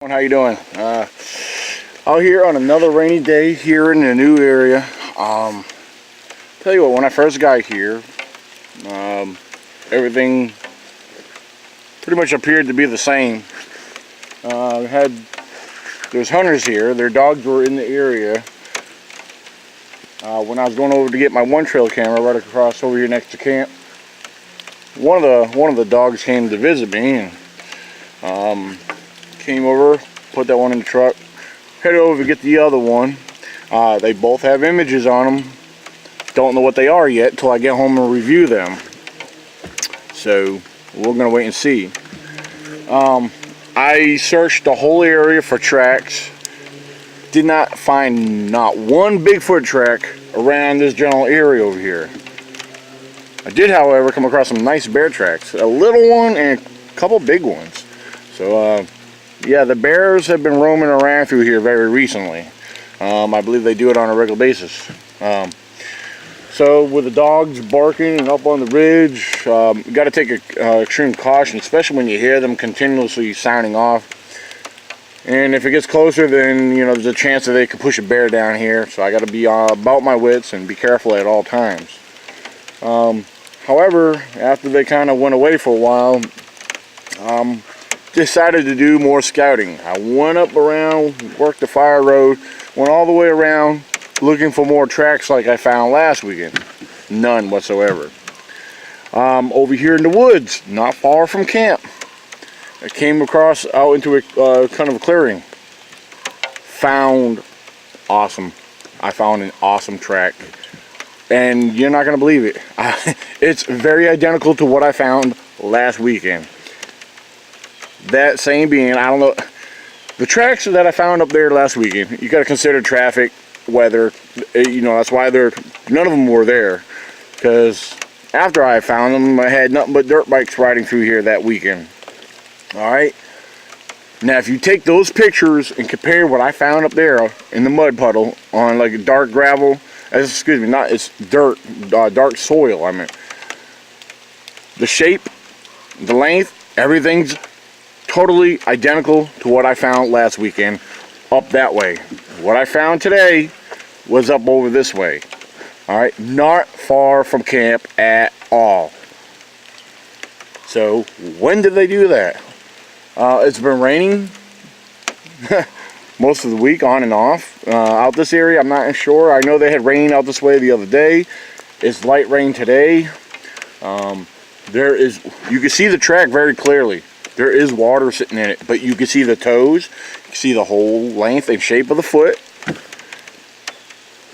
How you doing? Out here on another rainy day here in a new area. Tell you what, when I first got here, everything pretty much appeared to be the same. There's hunters here. Their dogs were in the area. When I was going over to get my one trail camera right across over here next to camp, one of the dogs came to visit me and came over, put that one in the truck, headed over to get the other one. They both have images on them. Don't know what they are yet until I get home and review them. So we're gonna wait and see. I searched the whole area for tracks. Did not find not one Bigfoot track around this general area over here. I did, however, come across some nice bear tracks. A little one and a couple big ones. So yeah, the bears have been roaming around through here very recently. I believe they do it on a regular basis. So with the dogs barking and up on the ridge, you got to take extreme caution, especially when you hear them continuously sounding off. And if it gets closer, then you know there's a chance that they could push a bear down here. So I got to be about my wits and be careful at all times. However, after they kind of went away for a while, decided to do more scouting. I went up around, worked the fire road, went all the way around looking for more tracks like I found last weekend. None whatsoever. Over here in the woods, not far from camp, I came across out into a kind of a clearing. Found awesome. I found an awesome track. And you're not going to believe it. It's very identical to what I found last weekend. That same being, I don't know, the tracks that I found up there last weekend, you got to consider traffic, weather, you know, that's why none of them were there, because after I found them, I had nothing but dirt bikes riding through here that weekend. Alright, now if you take those pictures and compare what I found up there in the mud puddle on like a dark gravel, excuse me, not, it's dirt, dark soil, I mean, the shape, the length, everything's totally identical to what I found last weekend up that way. What I found today was up over this way. Alright, not far from camp at all. So when did they do that? It's been raining most of the week on and off out this area. I'm not sure. I know they had rain out this way the other day. It's light rain today. You can see the track very clearly. There is water sitting in it, but you can see the toes, you can see the whole length and shape of the foot.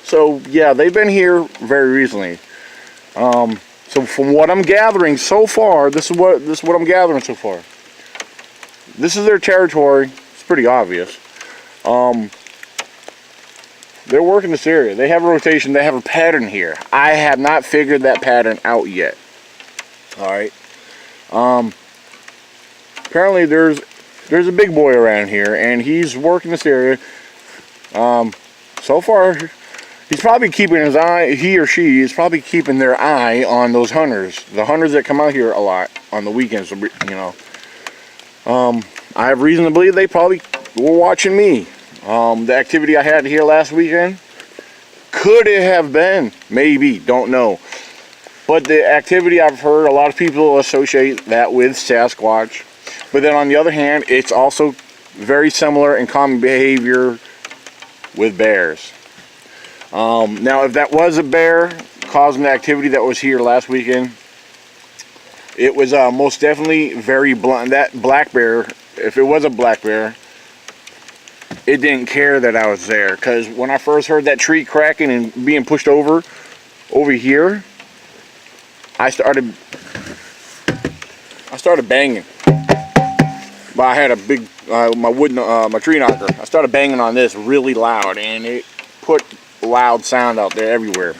So yeah, they've been here very recently. So from what I'm gathering so far, this is what I'm gathering so far. This is their territory. It's pretty obvious. They're working this area. They have a rotation. They have a pattern here. I have not figured that pattern out yet. All right. Apparently there's a big boy around here, and he's working this area. So far, he's probably keeping his eye. He or she is probably keeping their eye on those hunters. The hunters that come out here a lot on the weekends. You know. I have reason to believe they probably were watching me. The activity I had here last weekend, could it have been? Maybe, don't know. But the activity, I've heard a lot of people associate that with Sasquatch. But then on the other hand, it's also very similar in common behavior with bears. Now, if that was a bear causing the activity that was here last weekend, it was most definitely very blunt. That black bear, if it was a black bear, it didn't care that I was there. Because when I first heard that tree cracking and being pushed over here, I started banging. But I had a big, my tree knocker. I started banging on this really loud, and it put loud sound out there everywhere.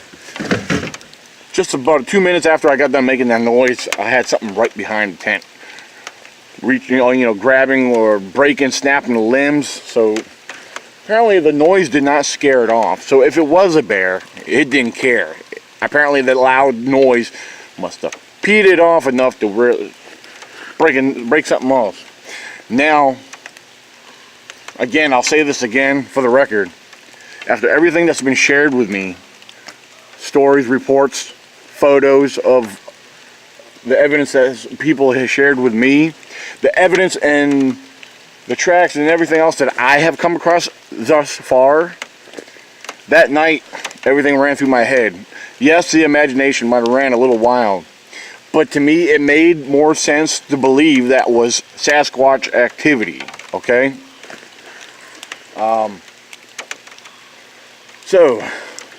Just about 2 minutes after I got done making that noise, I had something right behind the tent, reaching, you know, grabbing or breaking, snapping the limbs. So apparently the noise did not scare it off. So if it was a bear, it didn't care. Apparently the loud noise must have peed it off enough to really break something else. Now, again, I'll say this again for the record. After everything that's been shared with me, stories, reports, photos of the evidence that people have shared with me, the evidence and the tracks and everything else that I have come across thus far, that night, everything ran through my head. Yes, the imagination might have ran a little wild, but to me, it made more sense to believe that was Sasquatch activity, okay? So,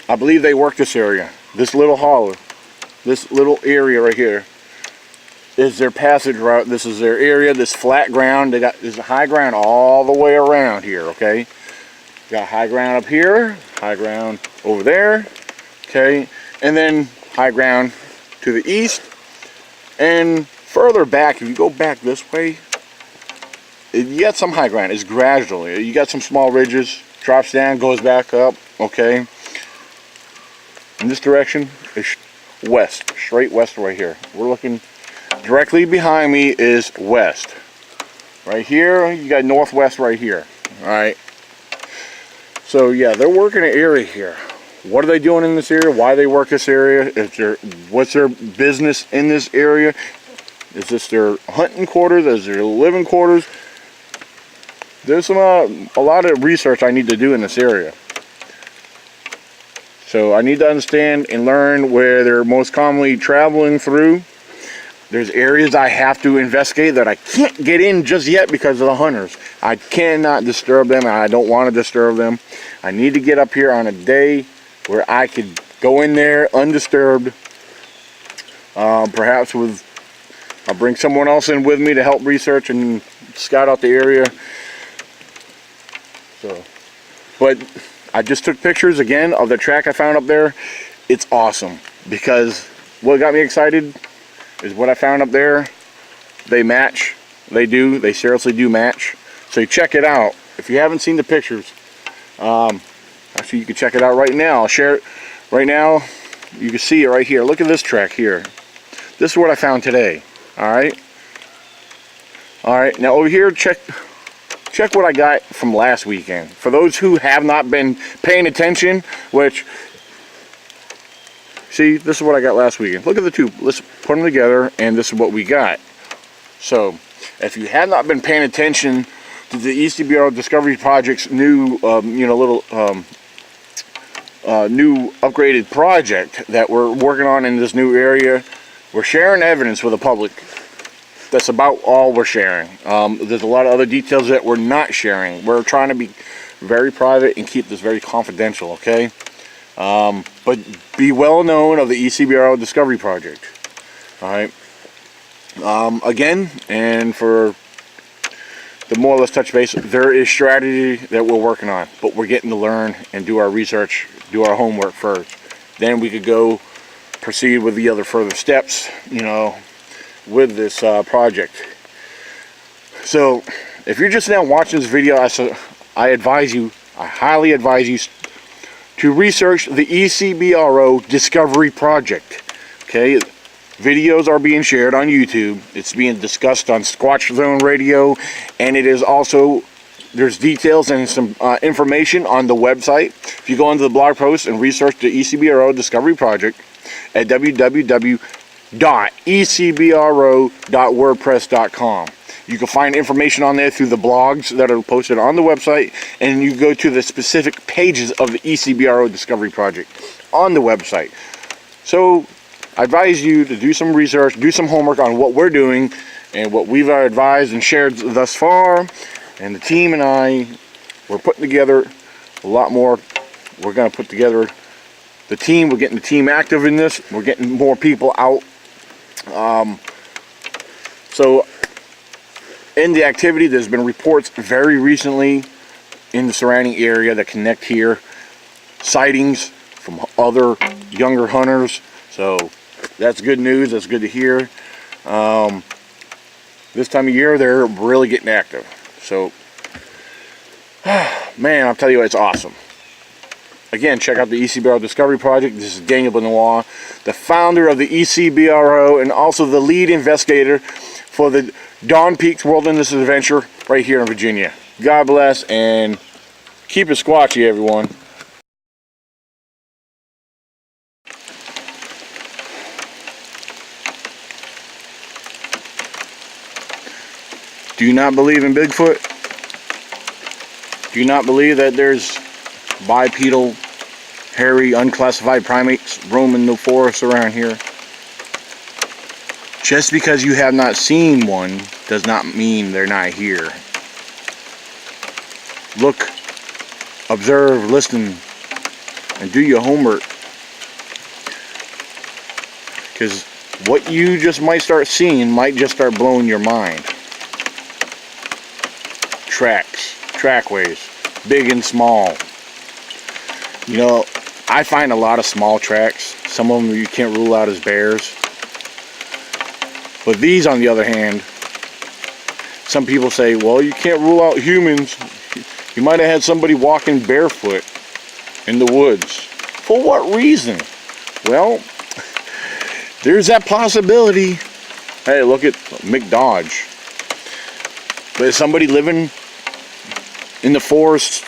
I believe they work this area. This little hollow, this little area right here is their passage route. This is their area, this flat ground. They got this high ground all the way around here, okay? Got high ground up here, high ground over there, okay? And then high ground to the east. And further back, if you go back this way, you got some high ground. It's gradually. You got some small ridges, drops down, goes back up, okay? In this direction is west, straight west right here. We're looking directly behind me is west. Right here, you got northwest right here, all right? So yeah, they're working an area here. What are they doing in this area? Why they work this area? What's their business in this area? Is this their hunting quarters? Is their living quarters? There's a lot of research I need to do in this area. So I need to understand and learn where they're most commonly traveling through. There's areas I have to investigate that I can't get in just yet because of the hunters. I cannot disturb them, and I don't want to disturb them. I need to get up here on a day where I could go in there undisturbed. Perhaps I'll bring someone else in with me to help research and scout out the area. So, but I just took pictures again of the track I found up there. It's awesome because what got me excited is what I found up there. They match. They seriously do match. So you check it out. If you haven't seen the pictures, actually you can check it out right now. I'll share it right now. You can see it right here. Look at this track here. This is what I found today. Alright, now over here, check what I got from last weekend. For those who have not been paying attention, which, see, this is what I got last weekend. Look at the two. Let's put them together, and this is what we got. So, if you have not been paying attention to the ECBRO Discovery Project's new, new upgraded project that we're working on in this new area, we're sharing evidence with the public. That's about all we're sharing. There's a lot of other details that we're not sharing. We're trying to be very private and keep this very confidential, okay? But be well known of the ECBRO Discovery Project. Alright. Again, and for the more or less touch base, there is strategy that we're working on, but we're getting to learn and do our research, do our homework first. Then we could go proceed with the other further steps, with this project. So if you're just now watching this video, I highly advise you to research the ECBRO Discovery Project. Okay, videos are being shared on YouTube. It's being discussed on Squatch Zone Radio, and it is also, there's details and some information on the website. If you go into the blog post and research the ECBRO Discovery Project at www.ecbro.wordpress.com. You can find information on there through the blogs that are posted on the website, and you go to the specific pages of the ECBRO Discovery Project on the website. So I advise you to do some research, do some homework on what we're doing and what we've advised and shared thus far. And the team and I, we're putting together a lot more. We're going to put together the team. We're getting the team active in this. We're getting more people out. So in the activity, there's been reports very recently in the surrounding area that connect here, sightings from other younger hunters. So that's good news. That's good to hear. This time of year, they're really getting active. So, man, I'll tell you what, it's awesome. Again, check out the ECBRO Discovery Project. This is Daniel Benoit, the founder of the ECBRO and also the lead investigator for the Dawn Peaks Wilderness Adventure right here in Virginia. God bless, and keep it squatchy, everyone. Do you not believe in Bigfoot? Do you not believe that there's bipedal, hairy, unclassified primates roaming the forest around here? Just because you have not seen one does not mean they're not here. Look, observe, listen, and do your homework. Because what you just might start seeing might just start blowing your mind. Tracks, trackways, big and small. You know, I find a lot of small tracks. Some of them you can't rule out as bears. But these, on the other hand, some people say, well, you can't rule out humans. You might have had somebody walking barefoot in the woods. For what reason? Well, there's that possibility. Hey, look at McDodge. But is somebody living in the forests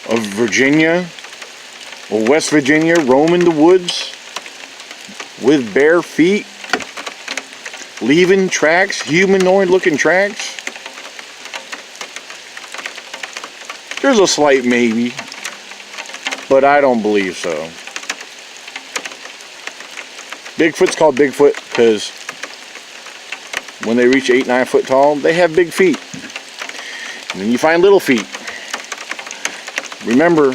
of Virginia or West Virginia, roaming the woods with bare feet, leaving tracks, humanoid looking tracks? There's a slight maybe, but I don't believe so. Bigfoot's called Bigfoot because when they reach 8-9 foot tall, they have big feet. And then you find little feet. Remember,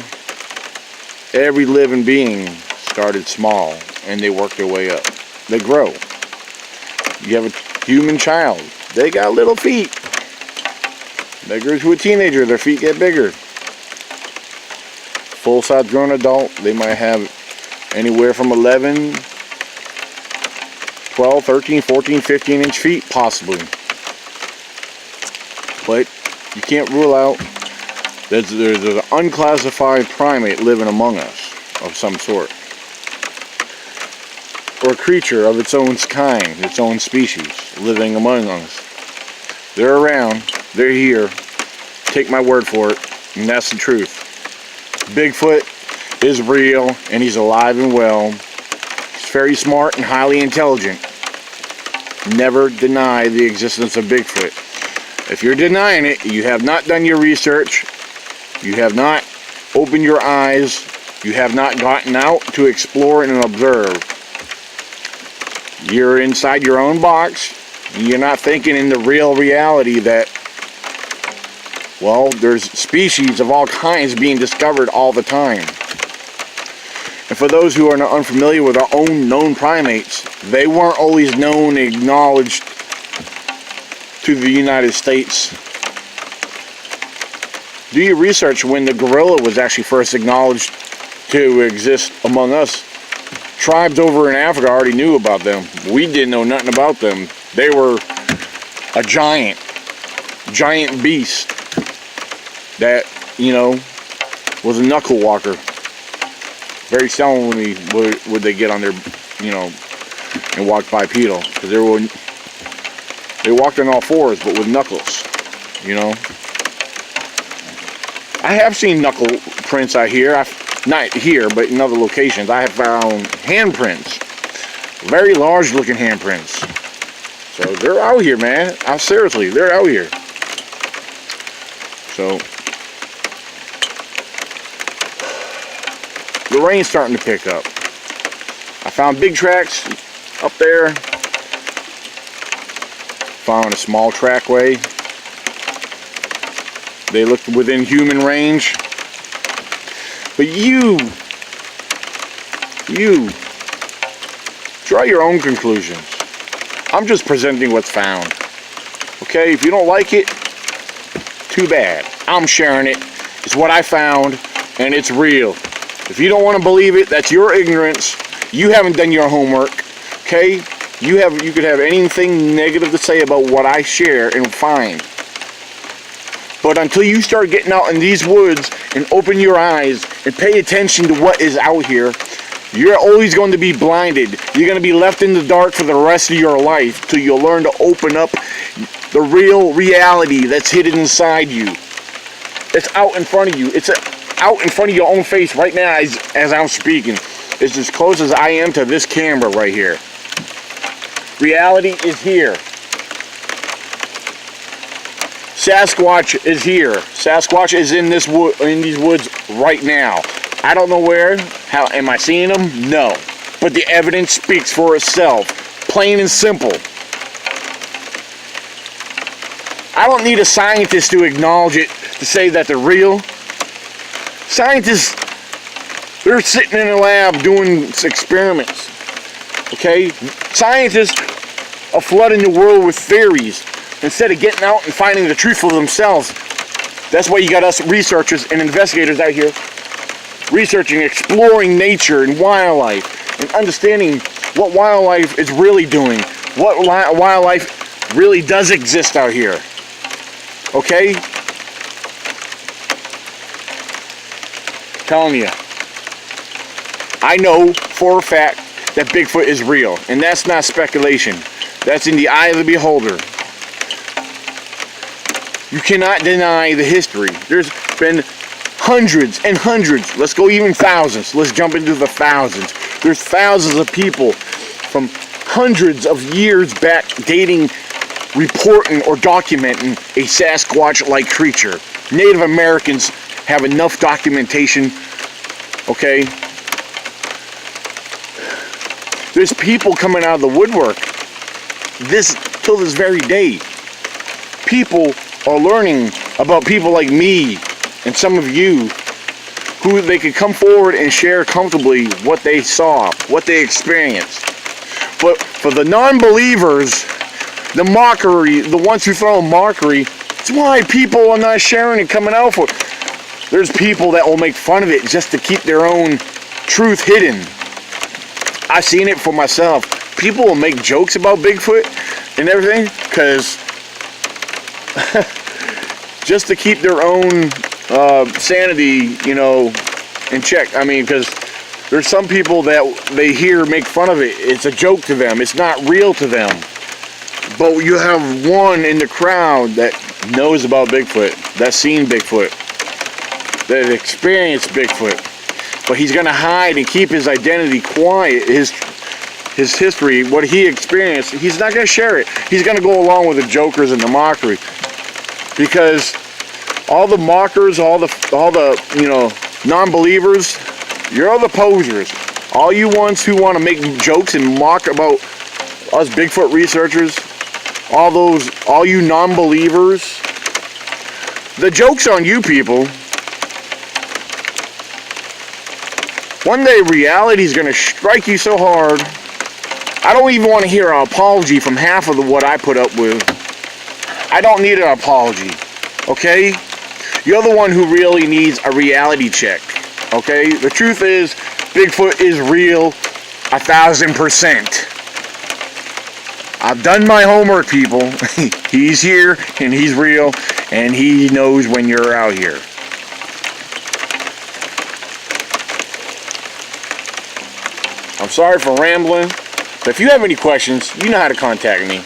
every living being started small and they work their way up. They grow. You have a human child. They got little feet. They grow to a teenager, their feet get bigger. Full-size grown adult, they might have anywhere from 11, 12, 13, 14, 15 inch feet, possibly. But you can't rule out that there's an unclassified primate living among us of some sort. Or a creature of its own kind, its own species, living among us. They're around, they're here. Take my word for it, and that's the truth. Bigfoot is real, and he's alive and well. He's very smart and highly intelligent. Never deny the existence of Bigfoot. If you're denying it, you have not done your research. You have not opened your eyes. You have not gotten out to explore and observe. You're inside your own box. And you're not thinking in the real reality that, well, there's species of all kinds being discovered all the time. And for those who are not unfamiliar with our own known primates, they weren't always known and acknowledged to the United States. Do your research when the gorilla was actually first acknowledged to exist among us. Tribes over in Africa already knew about them. We didn't know nothing about them. They were a giant beast that, you know, was a knuckle walker. Very seldomly would they get on their, you know, and walk bipedal, because they walked on all fours, but with knuckles, you know. I have seen knuckle prints out here. Not here, but in other locations. I have found handprints, very large looking handprints. So they're out here, man. Seriously, they're out here. So the rain's starting to pick up. I found big tracks up there. Found a small trackway. They looked within human range. But you draw your own conclusions. I'm just presenting what's found. Okay, if you don't like it, too bad. I'm sharing it. It's what I found, and it's real. If you don't want to believe it, that's your ignorance. You haven't done your homework. Okay? You could have anything negative to say about what I share and find. But until you start getting out in these woods and open your eyes and pay attention to what is out here, you're always going to be blinded. You're going to be left in the dark for the rest of your life till you'll learn to open up the real reality that's hidden inside you. It's out in front of you. It's out in front of your own face right now as I'm speaking. It's as close as I am to this camera right here. Reality is here. Sasquatch is here. Sasquatch is in these woods right now. I don't know where. How am I seeing them? No. But the evidence speaks for itself. Plain and simple. I don't need a scientist to acknowledge it, to say that they're real. Scientists, they're sitting in a lab doing experiments. Okay? Scientists are flooding the world with theories instead of getting out and finding the truth for themselves. That's why you got us researchers and investigators out here researching, exploring nature and wildlife, and understanding what wildlife is really doing, what wildlife really does exist out here. Okay? Telling you, I know for a fact that Bigfoot is real, and that's not speculation. That's in the eye of the beholder. You cannot deny the history. There's been hundreds and hundreds, let's go even thousands, let's jump into the thousands. There's thousands of people from hundreds of years back dating, reporting or documenting a Sasquatch-like creature. Native Americans have enough documentation, okay? There's people coming out of the woodwork till this very day. People are learning about people like me and some of you, who they could come forward and share comfortably what they saw, what they experienced. But for the non-believers, the mockery, the ones who throw mockery, it's why people are not sharing and coming out for it. There's people that will make fun of it just to keep their own truth hidden. I've seen it for myself. People will make jokes about Bigfoot and everything because just to keep their own sanity, you know, in check. I mean, because there's some people that they hear make fun of it. It's a joke to them. It's not real to them. But you have one in the crowd that knows about Bigfoot, that's seen Bigfoot, that experienced Bigfoot. But he's going to hide and keep his identity quiet, his history, what he experienced. He's not going to share it. He's going to go along with the jokers and the mockery. Because all the mockers, all the you know, non-believers, you're all the posers. All you ones who want to make jokes and mock about us Bigfoot researchers, all you non-believers, the joke's on you people. One day reality's going to strike you so hard, I don't even want to hear an apology from half of what I put up with. I don't need an apology, okay? You're the one who really needs a reality check, okay? The truth is, Bigfoot is real 1,000%. I've done my homework, people. He's here, and he's real, and he knows when you're out here. I'm sorry for rambling, but if you have any questions, you know how to contact me.